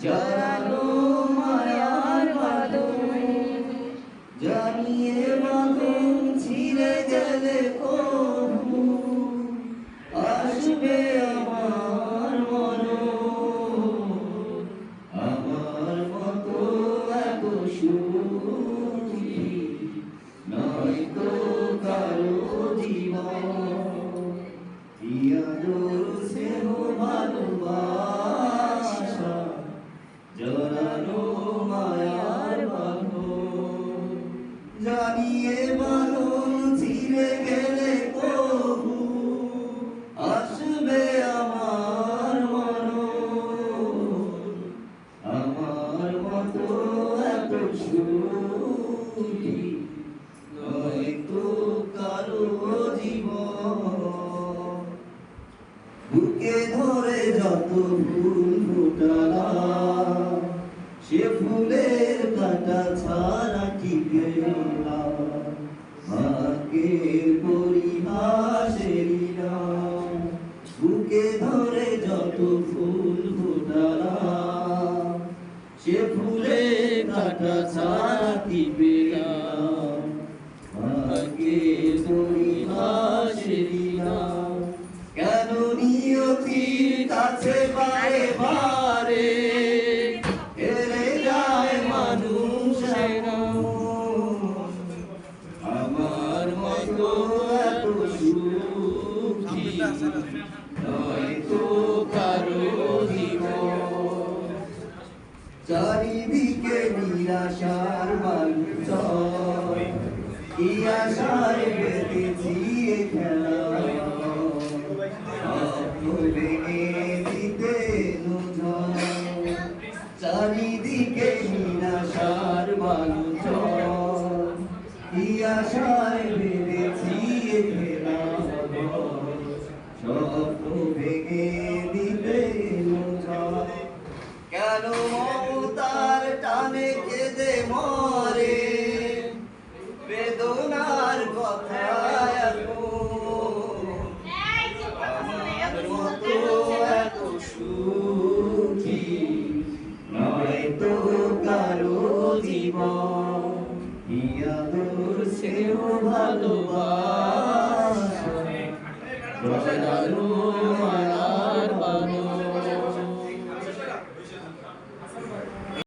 জড়ানো মায়ার বাঁধন, জানিয়ে বাঁধন ছিঁড়ে গেলে কবু আসবে আমার মরণ। আমার মতো এত সুখী নয়তো কারো জীবন। কি আদর স্নেহ ভালোবাসা জড়ানো মায়ার বাঁধন, জানিয়ে বাঁধন ছিঁড়ে গেলে কবু আসবে আমার মরণ। আমার মতো এত সুখী নয়তো কারো জীবন। বুকে ধরে যত ফুল ফোটালাম, সে ফুলের কাঁটা ছাড়া কি পেলাম। ভাগ্যের পরিহাসেরই নাম। বুকে ধরে যত ফুল ফোটালাম, সে ফুলের কাঁটা ছাড়া কি পেলাম। ভাগ্যের পরিহাসেরই নাম। কেন নিয়তির কাছে বারে বারে হেরে যায় মানুষেরা। আমার মতো এত সুখী নয়তো কারো জীবন। চারিদিকে নিরাশার বালুচর, কি আশায় বেঁধেছি এ খেলা। ভেঙে দিতে চারিদিকে নিরাশার বালুচর, কি আশায় বেঁধেছি এ খেলা। স্বপ্ন ভেঙে দিতে কেন মমতার টানে কেঁদে মরে বেদনার কথা এত সুখী নয়তো কারো জীবন। কি আদর স্নেহ ভালোবাসা জড়ানো মায়া